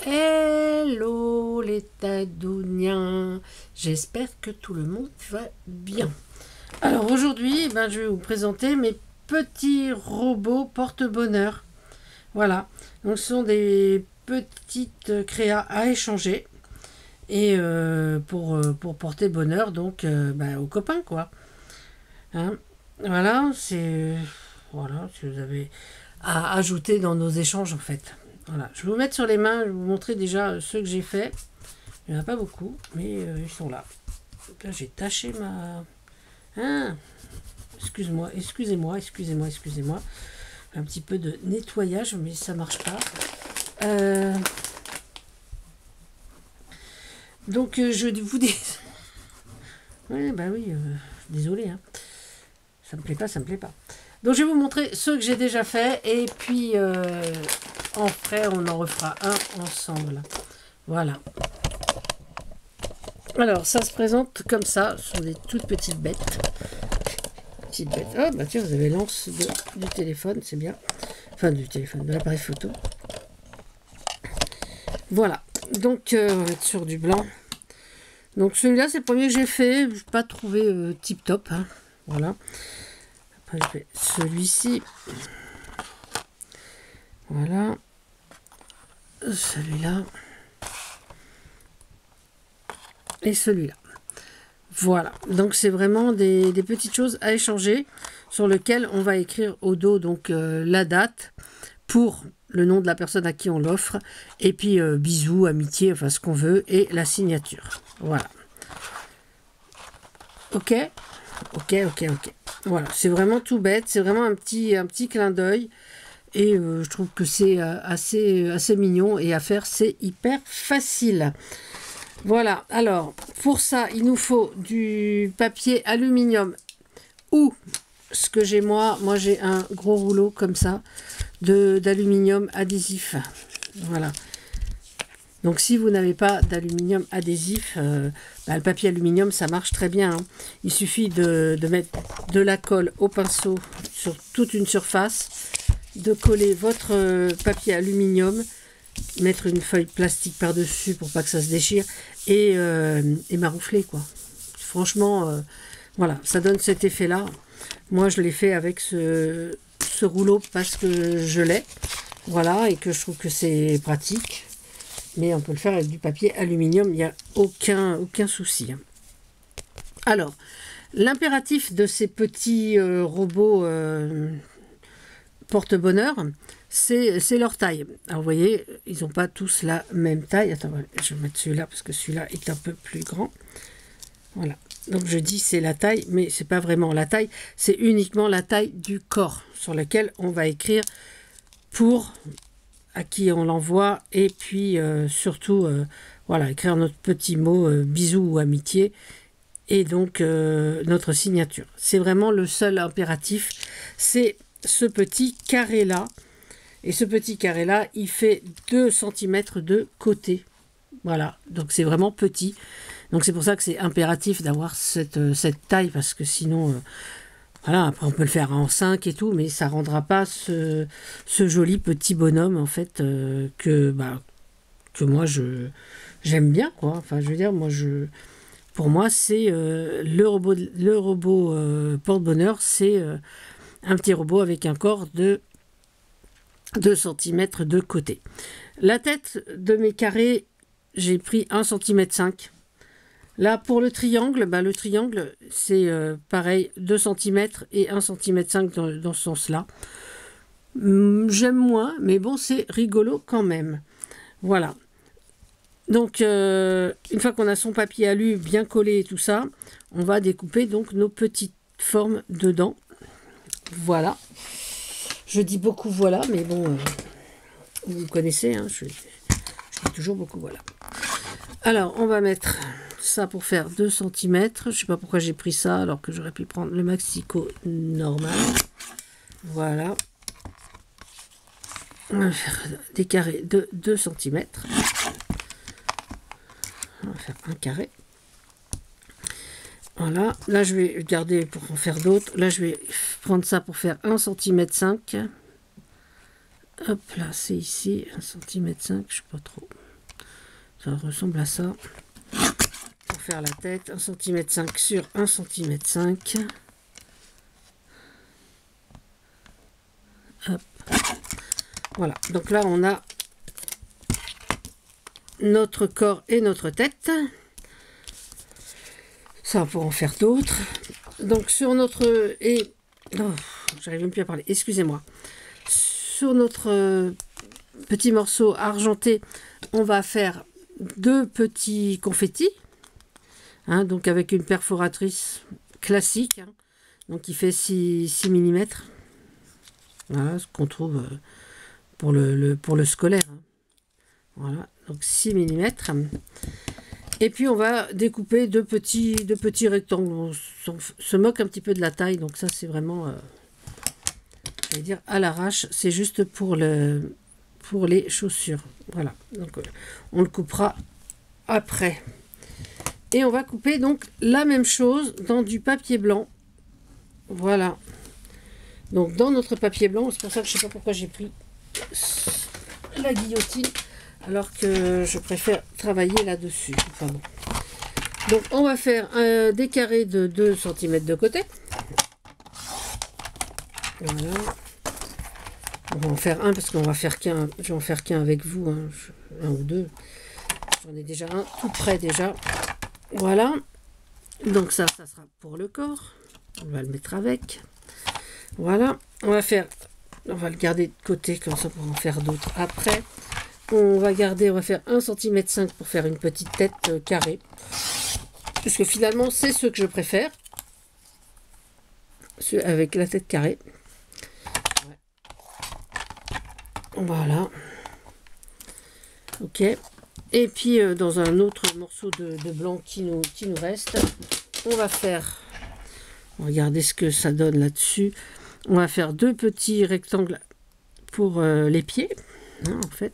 Hello les Tadouniens, j'espère que tout le monde va bien. Alors aujourd'hui, je vais vous présenter mes petits robots porte-bonheur. Voilà, donc ce sont des petites créas à échanger et pour porter bonheur donc aux copains quoi. Hein, voilà, voilà, si vous avez à ajouter dans nos échanges en fait. Voilà, je vais vous mettre sur les mains, je vais vous montrer déjà ceux que j'ai fait. Il n'y en a pas beaucoup, mais ils sont là. Donc là, j'ai taché ma... Ah, excusez-moi. Un petit peu de nettoyage, mais ça marche pas. Donc, je vous dis... Oui, désolé. Hein. Ça me plaît pas. Donc, je vais vous montrer ceux que j'ai déjà fait, et puis... après, on en refera un ensemble. Voilà. Alors, ça se présente comme ça. Ce sont des toutes petites bêtes. Ah, bah tiens, vous avez l'anse du téléphone, c'est bien. Enfin, du téléphone, de l'appareil photo. Voilà. Donc, on va être sur du blanc. Donc, celui-là, c'est le premier que j'ai fait. Je n'ai pas trouvé tip top. Hein. Voilà. Après, je fais celui-ci. Voilà. Celui-là. Et celui-là. Voilà. Donc, c'est vraiment des petites choses à échanger sur lesquelles on va écrire au dos donc la date pour le nom de la personne à qui on l'offre. Et puis, bisous, amitié, enfin, ce qu'on veut. Et la signature. Voilà. Ok. Voilà. C'est vraiment tout bête. C'est vraiment un petit clin d'œil. Et je trouve que c'est assez mignon et à faire c'est hyper facile. Voilà, alors pour ça il nous faut du papier aluminium ou ce que j'ai moi j'ai un gros rouleau comme ça d'aluminium adhésif. Voilà. Donc si vous n'avez pas d'aluminium adhésif, le papier aluminium ça marche très bien. Hein. Il suffit de mettre de la colle au pinceau sur toute une surface, de coller votre papier aluminium, mettre une feuille plastique par-dessus pour pas que ça se déchire et maroufler quoi. Franchement, voilà, ça donne cet effet-là. Moi, je l'ai fait avec ce rouleau parce que je l'ai, voilà, et que je trouve que c'est pratique. Mais on peut le faire avec du papier aluminium, il n'y a aucun souci. Alors, l'impératif de ces petits robots porte-bonheur, c'est leur taille. Alors vous voyez, ils n'ont pas tous la même taille. Attends, je vais mettre celui-là parce que celui-là est un peu plus grand. Voilà. Donc je dis c'est la taille, mais c'est pas vraiment la taille, c'est uniquement la taille du corps sur lequel on va écrire pour à qui on l'envoie et puis surtout voilà, écrire notre petit mot bisous ou amitié et donc notre signature. C'est vraiment le seul impératif, c'est ce petit carré là. Et ce petit carré là, il fait 2 cm de côté. Voilà, donc c'est vraiment petit. Donc c'est pour ça que c'est impératif d'avoir cette taille, parce que sinon, voilà, après on peut le faire en 5 et tout, mais ça rendra pas ce joli petit bonhomme en fait que moi j'aime bien quoi. Enfin je veux dire, pour moi c'est le robot porte-bonheur, c'est un petit robot avec un corps de 2 cm de côté. La tête de mes carrés, j'ai pris 1,5 cm. Là, pour le triangle, c'est pareil, 2 cm et 1,5 cm dans ce sens-là. J'aime moins, mais bon, c'est rigolo quand même. Voilà. Donc, une fois qu'on a son papier alu bien collé et tout ça, on va découper donc nos petites formes dedans. Voilà. Je dis beaucoup voilà, mais bon, vous connaissez, hein, je dis toujours beaucoup voilà. Alors, on va mettre ça pour faire 2 cm. Je ne sais pas pourquoi j'ai pris ça, alors que j'aurais pu prendre le Maxico normal. Voilà. On va faire des carrés de 2 cm. On va faire un carré. Voilà. Là, je vais garder pour en faire d'autres. Là, je vais prendre ça pour faire 1,5 cm. Hop là, c'est ici, 1,5 cm, je ne sais pas trop. Ça ressemble à ça. Pour faire la tête, 1,5 cm sur 1,5 cm. Hop. Voilà, donc là on a notre corps et notre tête. Ça, pour en faire d'autres. Donc sur notre... Et... Oh, j'arrive même plus à parler, excusez-moi. Sur notre petit morceau argenté, on va faire 2 petits confettis. Hein, donc avec une perforatrice classique. Hein, donc qui fait 6 mm. Voilà, ce qu'on trouve pour le scolaire. Hein. Voilà, donc 6 mm. Et puis on va découper 2 petits rectangles. On se moque un petit peu de la taille, donc ça c'est vraiment, je vais dire à l'arrache. C'est juste pour les chaussures. Voilà, donc on le coupera après. Et on va couper donc la même chose dans du papier blanc. Voilà. Donc dans notre papier blanc, c'est pour ça que je ne sais pas pourquoi j'ai pris la guillotine. Alors que je préfère travailler là-dessus. Enfin bon. Donc on va faire des carrés de 2 cm de côté. Voilà. On va en faire un parce qu'on va faire qu'un. Je vais en faire qu'un avec vous. Hein. Un ou deux. J'en ai déjà un tout prêt déjà. Voilà. Donc ça sera pour le corps. On va le mettre avec. Voilà. On va le garder de côté comme ça pour en faire d'autres après. On va faire 1,5 cm pour faire une petite tête carrée. Parce que finalement, c'est ce que je préfère. Avec la tête carrée. Ouais. Voilà. Ok. Et puis, dans un autre morceau de blanc qui nous reste, on va faire... Regardez ce que ça donne là-dessus. On va faire 2 petits rectangles pour les pieds. Hein, en fait.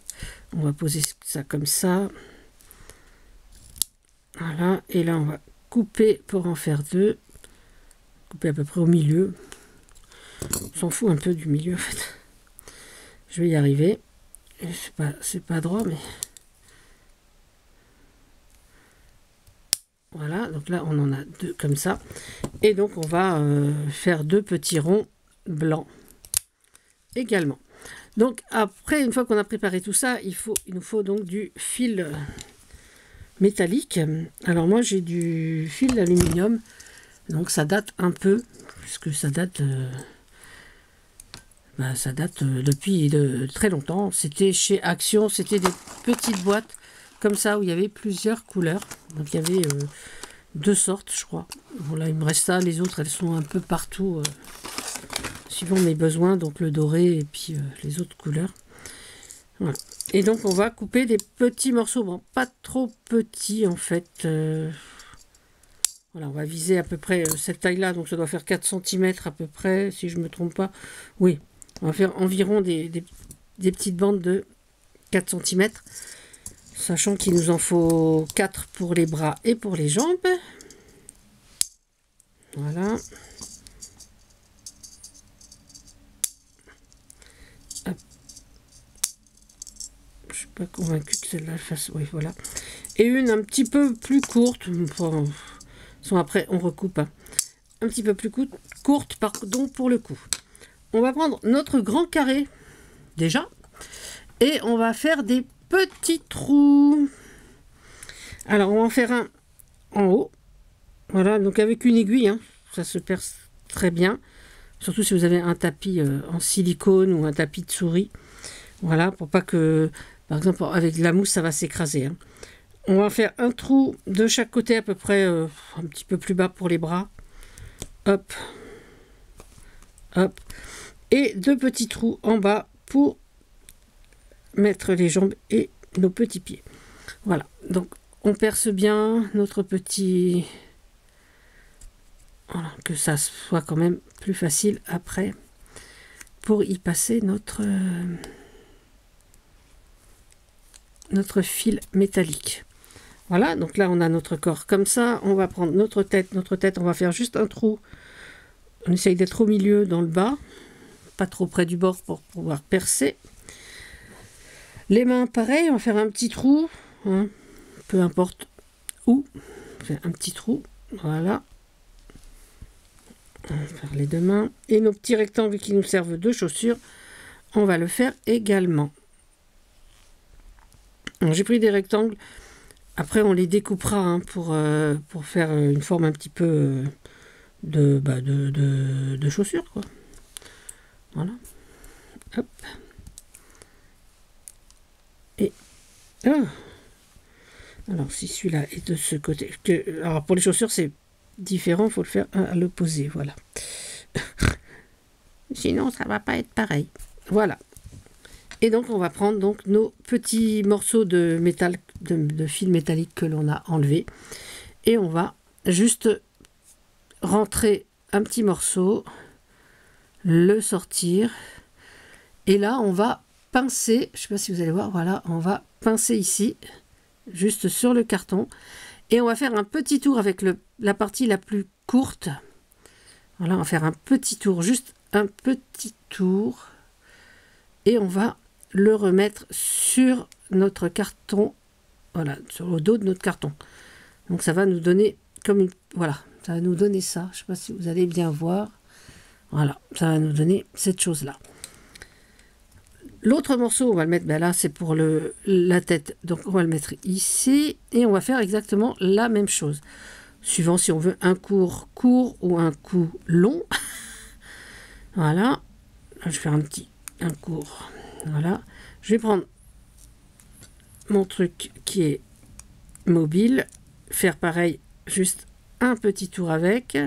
On va poser ça comme ça. Voilà. Et là, on va couper pour en faire 2. Couper à peu près au milieu. On s'en fout un peu du milieu, en fait. Je vais y arriver. C'est pas droit, mais... Voilà. Donc là, on en a 2 comme ça. Et donc, on va faire 2 petits ronds blancs également. Donc après, une fois qu'on a préparé tout ça, il nous faut donc du fil métallique. Alors moi j'ai du fil d'aluminium, donc ça date un peu, puisque ça date, depuis très longtemps. C'était chez Action, c'était des petites boîtes comme ça où il y avait plusieurs couleurs. Donc il y avait 2 sortes, je crois. Voilà, il me reste ça, les autres elles sont un peu partout. Suivant mes besoins, donc le doré et puis les autres couleurs. Voilà. Et donc on va couper des petits morceaux, bon, pas trop petits en fait. Voilà, on va viser à peu près cette taille-là, donc ça doit faire 4 cm à peu près, si je ne me trompe pas. Oui, on va faire environ des petites bandes de 4 cm, sachant qu'il nous en faut 4 pour les bras et pour les jambes. Voilà. Je suis pas convaincue que celle-là fasse... Oui, voilà. Et une un petit peu plus courte. Enfin, après, on recoupe. Hein. Un petit peu plus courte, pardon, pour le coup. On va prendre notre grand carré, déjà. Et on va faire des petits trous. Alors, on va en faire un en haut. Voilà, donc avec une aiguille. Hein, ça se perce très bien. Surtout si vous avez un tapis en silicone ou un tapis de souris. Voilà, pour pas que... Par exemple, avec de la mousse, ça va s'écraser. Hein. On va faire un trou de chaque côté, à peu près un petit peu plus bas pour les bras. Hop. Hop. Et 2 petits trous en bas pour mettre les jambes et nos petits pieds. Voilà. Donc, on perce bien notre petit... Voilà, que ça soit quand même plus facile après pour y passer notre fil métallique. Voilà, donc là on a notre corps comme ça. On va prendre notre tête, on va faire juste un trou. On essaye d'être au milieu dans le bas, pas trop près du bord pour pouvoir percer. Les mains pareil, on va faire un petit trou, hein, peu importe où. On fait un petit trou, voilà. On va faire les deux mains. Et nos petits rectangles qui nous servent de chaussures, on va le faire également. J'ai pris des rectangles. Après, on les découpera hein, pour faire une forme un petit peu de chaussures, quoi. Voilà. Hop. Et alors, si celui-là est de ce côté... alors, pour les chaussures, c'est différent. Il faut le faire à l'opposé. Voilà. Sinon, ça va pas être pareil. Voilà. Et donc, on va prendre donc nos petits morceaux de métal, de fil métallique que l'on a enlevé. Et on va juste rentrer un petit morceau, le sortir. Et là, on va pincer. Je ne sais pas si vous allez voir. Voilà, on va pincer ici, juste sur le carton. Et on va faire un petit tour avec la partie la plus courte. Voilà, on va faire un petit tour, juste un petit tour. Et on va le remettre sur notre carton, voilà, sur le dos de notre carton. Donc ça va nous donner comme une, voilà, ça va nous donner ça. Je sais pas si vous allez bien voir. Voilà, ça va nous donner cette chose là. L'autre morceau, on va le mettre, ben là c'est pour la tête, donc on va le mettre ici et on va faire exactement la même chose. Suivant si on veut un court ou un coup long. Voilà, je vais faire un court. Voilà, je vais prendre mon truc qui est mobile, faire pareil, juste un petit tour avec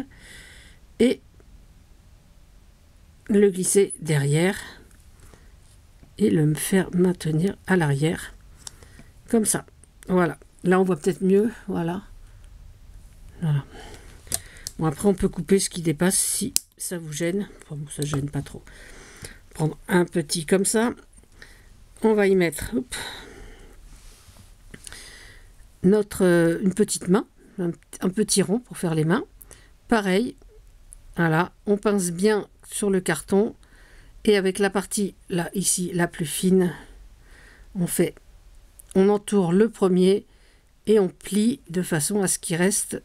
et le glisser derrière et le faire maintenir à l'arrière comme ça. Voilà, là on voit peut-être mieux. Voilà. Bon, après on peut couper ce qui dépasse si ça vous gêne. Enfin, bon, ça gêne pas trop. Prendre un petit comme ça. On va y mettre une petite main, un petit rond pour faire les mains. Pareil, voilà, on pince bien sur le carton et avec la partie là ici la plus fine, on entoure le premier et on plie de façon à ce qu'il reste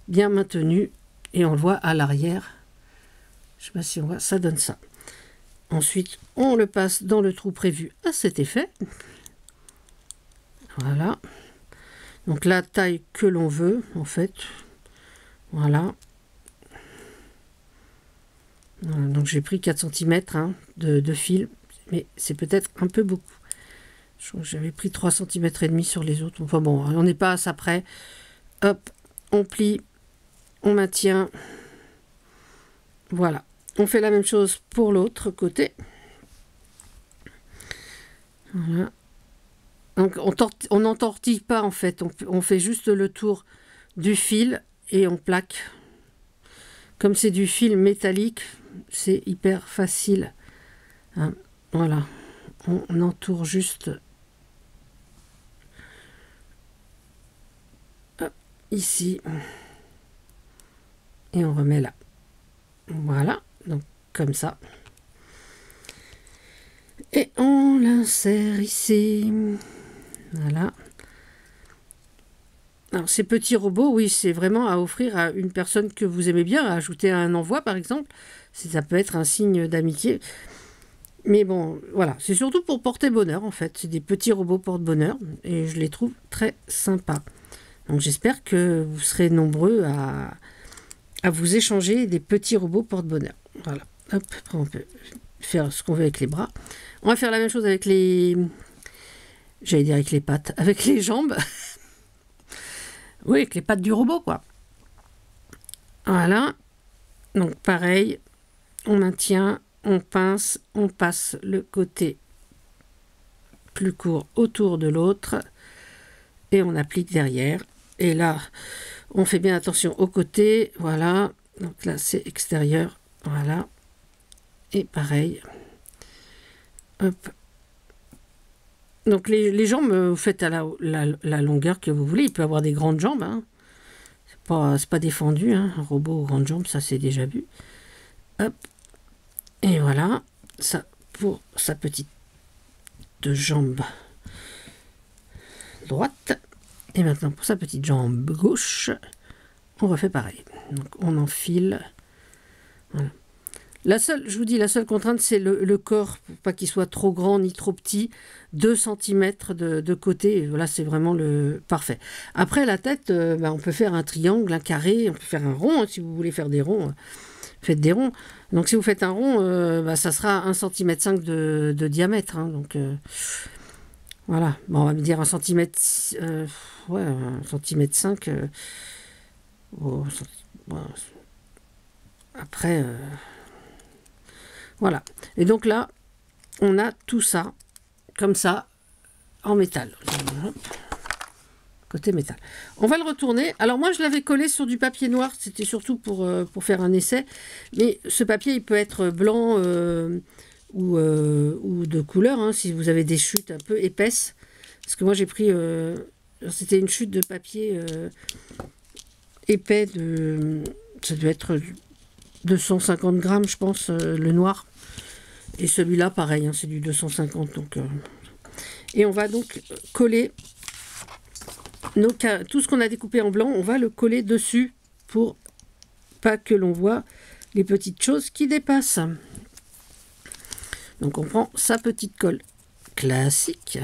bien maintenu et on le voit à l'arrière. Je sais pas si on voit, ça donne ça. Ensuite, on le passe dans le trou prévu à cet effet. Voilà. Donc la taille que l'on veut, en fait. Voilà. Voilà, donc j'ai pris 4 cm hein, de fil, mais c'est peut-être un peu beaucoup. Je crois que j'avais pris 3 cm et demi sur les autres. Enfin bon, on n'est pas à ça près. Hop, on plie, on maintient. Voilà. On fait la même chose pour l'autre côté. Voilà. Donc on n'entortille pas en fait. On fait juste le tour du fil et on plaque. Comme c'est du fil métallique, c'est hyper facile. Hein. Voilà. On entoure juste ici. Et on remet là. Voilà. Donc comme ça. Et on l'insère ici. Voilà. Alors ces petits robots, oui, c'est vraiment à offrir à une personne que vous aimez bien, à ajouter un envoi par exemple. Ça peut être un signe d'amitié. Mais bon, voilà, c'est surtout pour porter bonheur en fait. C'est des petits robots porte-bonheur et je les trouve très sympas. Donc j'espère que vous serez nombreux à vous échanger des petits robots porte-bonheur. Voilà. Hop, après on peut faire ce qu'on veut avec les bras. On va faire la même chose avec j'allais dire avec les pattes, avec les jambes. Oui, avec les pattes du robot, quoi. Voilà. Donc pareil, on maintient, on pince, on passe le côté plus court autour de l'autre et on applique derrière. Et là, on fait bien attention au côté. Voilà. Donc là, c'est extérieur. Voilà. Et pareil. Hop. Donc les jambes, vous faites à la longueur que vous voulez. Il peut avoir des grandes jambes. Hein. C'est pas défendu. Hein. Un robot aux grandes jambes, ça c'est déjà vu. Hop. Et voilà. Ça pour sa petite jambe droite. Et maintenant, pour sa petite jambe gauche, on refait pareil. Donc, on enfile. Voilà. La seule, je vous dis, la seule contrainte, c'est le corps, pour pas qu'il soit trop grand ni trop petit. 2 cm de côté, et voilà, c'est vraiment le parfait. Après, la tête, on peut faire un triangle, un carré, on peut faire un rond, hein, si vous voulez faire des ronds, faites des ronds. Donc, si vous faites un rond, ça sera 1,5 cm de diamètre. Hein, donc, voilà. Bon, on va me dire 1 cm, ouais, 1,5 cm. Après... voilà. Et donc là, on a tout ça, comme ça, en métal. Côté métal. On va le retourner. Alors moi, je l'avais collé sur du papier noir. C'était surtout pour faire un essai. Mais ce papier, il peut être blanc ou de couleur, hein, si vous avez des chutes un peu épaisses. Parce que moi, j'ai pris... c'était une chute de papier épais. Ça doit être... 250 grammes, je pense, le noir. Et celui-là, pareil, hein, c'est du 250. Donc, et on va donc coller tout ce qu'on a découpé en blanc, on va le coller dessus pour pas que l'on voit les petites choses qui dépassent. Donc on prend sa petite colle classique.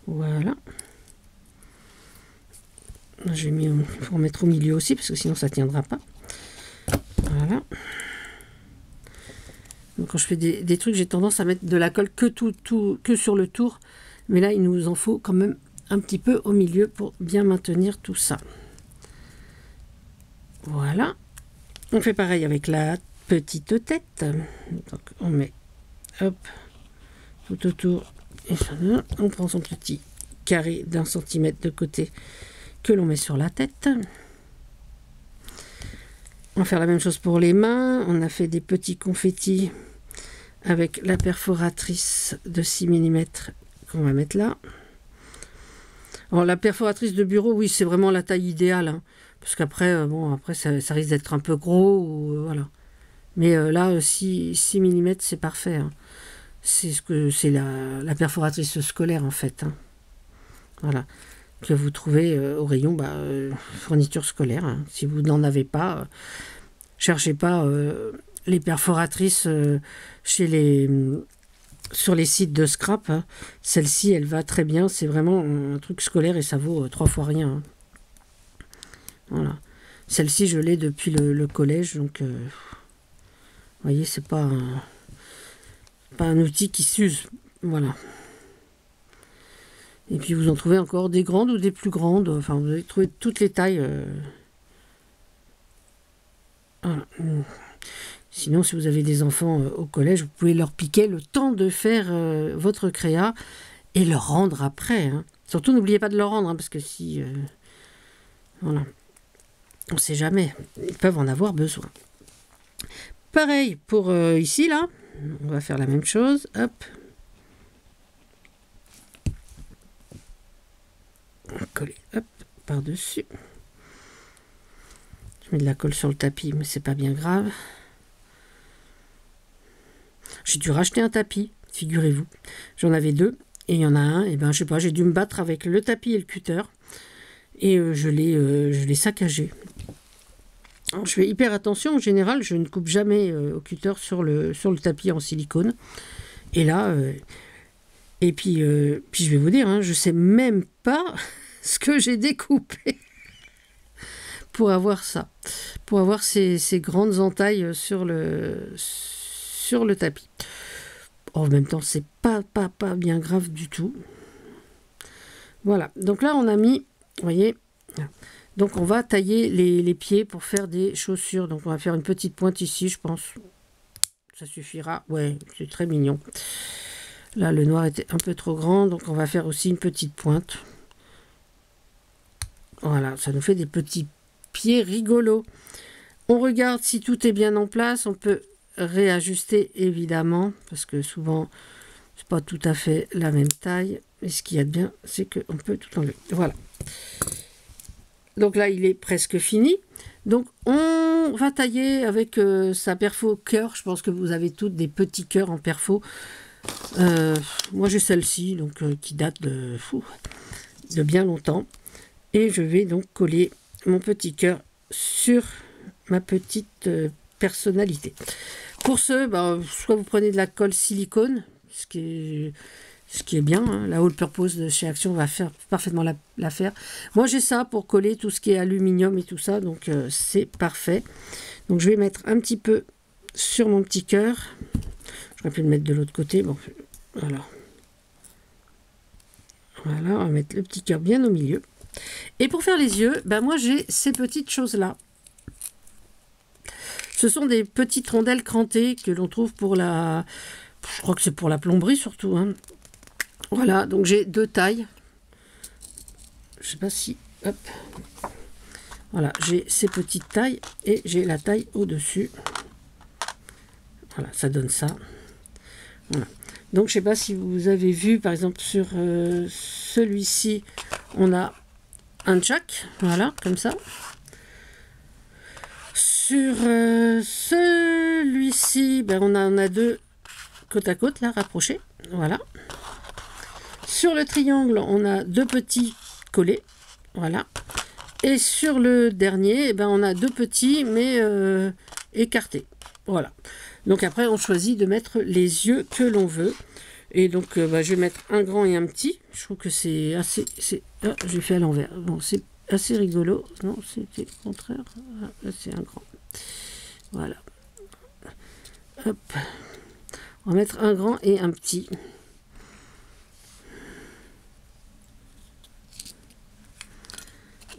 Voilà. J'ai mis pour mettre au milieu aussi parce que sinon ça tiendra pas. Voilà. Donc quand je fais des trucs, j'ai tendance à mettre de la colle que sur le tour, mais là il nous en faut quand même un petit peu au milieu pour bien maintenir tout ça. Voilà. On fait pareil avec la petite tête. Donc on met hop tout autour. Et on prend son petit carré d'1 centimètre de côté que l'on met sur la tête. On va faire la même chose pour les mains. On a fait des petits confettis avec la perforatrice de 6 mm qu'on va mettre là. Alors la perforatrice de bureau, oui, c'est vraiment la taille idéale. Hein, parce qu'après, bon, après ça risque d'être un peu gros. Ou, voilà. Mais là, 6 mm, c'est parfait. Hein. C'est la perforatrice scolaire en fait. Hein. Voilà. Que vous trouvez au rayon fourniture scolaire. Hein. Si vous n'en avez pas, cherchez pas les perforatrices sur les sites de scrap. Hein. Celle-ci, elle va très bien. C'est vraiment un truc scolaire et ça vaut 3 fois rien. Hein. Voilà. Celle-ci, je l'ai depuis le collège. Donc, vous voyez, c'est pas un outil qui s'use. Voilà. Et puis vous en trouvez encore des grandes ou des plus grandes. Enfin, vous allez trouver toutes les tailles. Voilà. Sinon, si vous avez des enfants au collège, vous pouvez leur piquer le temps de faire votre créa et leur rendre après. Hein. Surtout, n'oubliez pas de leur rendre, hein, parce que si... voilà. On ne sait jamais. Ils peuvent en avoir besoin. Pareil pour ici, là. On va faire la même chose. Hop. On va coller, hop, par-dessus. Je mets de la colle sur le tapis, mais c'est pas bien grave. J'ai dû racheter un tapis, figurez-vous. J'en avais 2, et il y en a un, et ben je sais pas, j'ai dû me battre avec le tapis et le cutter. Et je l'ai saccagé. Alors, je fais hyper attention, en général, je ne coupe jamais au cutter sur le tapis en silicone. Et là, et puis je vais vous dire, hein, je sais même pas ce que j'ai découpé pour avoir ça, pour avoir ces grandes entailles sur le tapis. En même temps, c'est pas bien grave du tout. Voilà, donc là, on a mis, vous voyez, donc on va tailler les pieds pour faire des chaussures. Donc on va faire une petite pointe ici, je pense. Ça suffira. Ouais, c'est très mignon. Là, le noir était un peu trop grand, donc on va faire aussi une petite pointe. Voilà, ça nous fait des petits pieds rigolos. On regarde si tout est bien en place. On peut réajuster, évidemment, parce que souvent, c'est pas tout à fait la même taille. Et ce qu'il y a de bien, c'est qu'on peut tout enlever. Voilà. Donc là, il est presque fini. Donc, on on va tailler avec sa perfo cœur. Je pense que vous avez toutes des petits cœurs en perfo. Moi j'ai celle-ci, donc qui date de bien longtemps. Et je vais donc coller mon petit cœur sur ma petite personnalité. Pour ce, soit vous prenez de la colle silicone, ce qui est bien, hein. La All Purpose de chez Action va faire parfaitement l'affaire. Moi j'ai ça pour coller tout ce qui est aluminium et tout ça, donc c'est parfait. Donc je vais mettre un petit peu sur mon petit cœur. J'aurais pu le mettre de l'autre côté. Bon, voilà. Voilà, on va mettre le petit cœur bien au milieu. Et pour faire les yeux, moi j'ai ces petites choses-là. Ce sont des petites rondelles crantées que l'on trouve pour la... Je crois que c'est pour la plomberie surtout, hein. Voilà, donc j'ai 2 tailles. Je sais pas si... Hop. Voilà, j'ai ces petites tailles et j'ai la taille au-dessus. Voilà, ça donne ça. Voilà. Donc, je sais pas si vous avez vu, par exemple, sur celui-ci, on a un jack. Voilà, comme ça. Sur celui-ci, on en a 2 côte à côte, là, rapprochés. Voilà. Sur le triangle, on a 2 petits collés. Voilà. Et sur le dernier, on a 2 petits, mais écartés. Voilà. Donc après, on choisit de mettre les yeux que l'on veut. Et donc, je vais mettre un grand et un petit. Je trouve que c'est assez... Ah, j'ai fait à l'envers. Bon, c'est assez rigolo. Non, c'était le contraire. Ah, là, c'est un grand. Voilà. Hop. On va mettre un grand et un petit.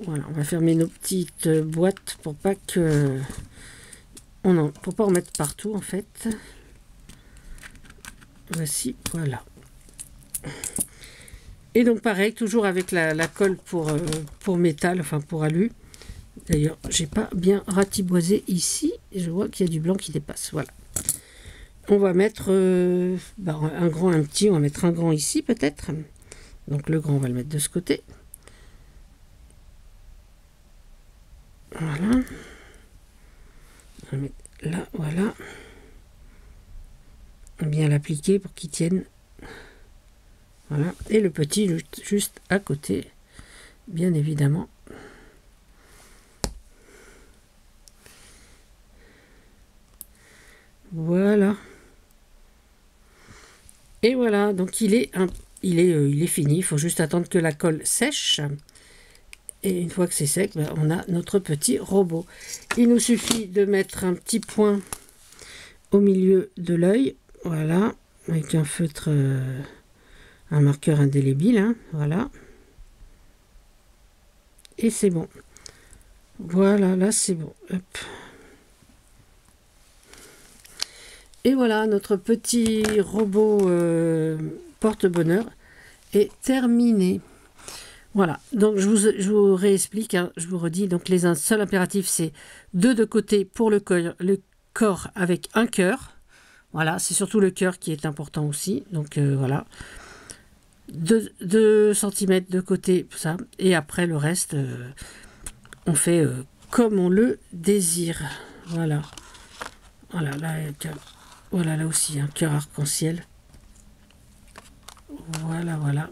Voilà, on va fermer nos petites boîtes pour pas que... pour pas en mettre partout, en fait. Voici, voilà. Et donc, pareil, toujours avec la colle pour métal, enfin pour alu. D'ailleurs, j'ai pas bien ratiboisé ici. Et je vois qu'il y a du blanc qui dépasse. Voilà. On va mettre un grand, un petit. On va mettre un grand ici, peut-être. Donc, le grand, on va le mettre de ce côté. Voilà. On va mettre là, voilà. Bien l'appliquer pour qu'il tienne. Voilà. Et le petit juste à côté, bien évidemment. Voilà. Et voilà, donc il est fini. Il faut juste attendre que la colle sèche. Et une fois que c'est sec, on a notre petit robot. Il nous suffit de mettre un petit point au milieu de l'œil. Voilà, avec un feutre, un marqueur indélébile. Hein, voilà. Et c'est bon. Voilà, là c'est bon. Hop. Et voilà, notre petit robot porte-bonheur est terminé. Voilà, donc je vous réexplique, hein, je vous redis, donc les seuls impératifs, c'est 2 de côté pour le corps avec un cœur. Voilà, c'est surtout le cœur qui est important aussi. Donc voilà, 2 cm de côté, ça. Et après le reste, on fait comme on le désire. Voilà. Voilà, voilà, là aussi, un cœur arc-en-ciel. Voilà, voilà.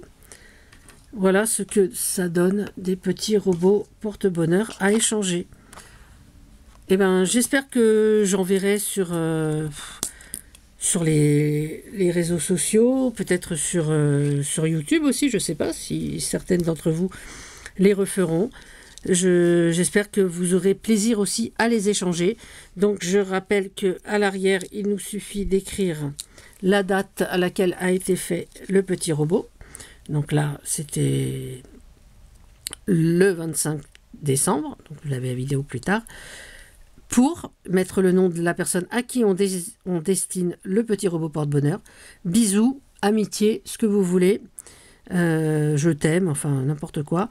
Voilà ce que ça donne, des petits robots porte-bonheur à échanger. Et j'espère que j'enverrai sur les réseaux sociaux, peut-être sur YouTube aussi, je ne sais pas si certaines d'entre vous les referont. J'espère que vous aurez plaisir aussi à les échanger. Donc je rappelle qu'à l'arrière, il nous suffit d'écrire la date à laquelle a été fait le petit robot. Donc là, c'était le 25 décembre, donc vous avez la vidéo plus tard, pour mettre le nom de la personne à qui on destine le petit robot porte-bonheur. Bisous, amitié, ce que vous voulez, je t'aime, enfin n'importe quoi,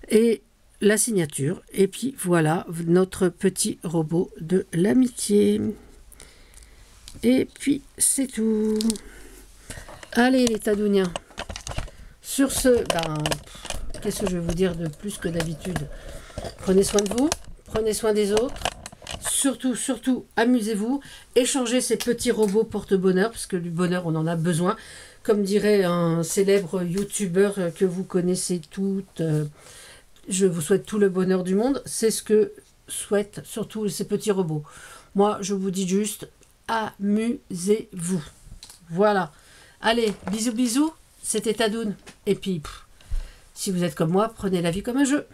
et la signature. Et puis voilà, notre petit robot de l'amitié. Et puis c'est tout. Allez les tadouniens. Sur ce, qu'est-ce que je vais vous dire de plus que d'habitude? Prenez soin de vous, prenez soin des autres. surtout, surtout, amusez-vous. Échangez ces petits robots porte-bonheur, parce que du bonheur, on en a besoin. Comme dirait un célèbre youtubeur que vous connaissez toutes, je vous souhaite tout le bonheur du monde. C'est ce que souhaitent surtout ces petits robots. Moi, je vous dis juste, amusez-vous. Voilà. Allez, bisous, bisous. C'était Tadoun. Et puis, si vous êtes comme moi, prenez la vie comme un jeu.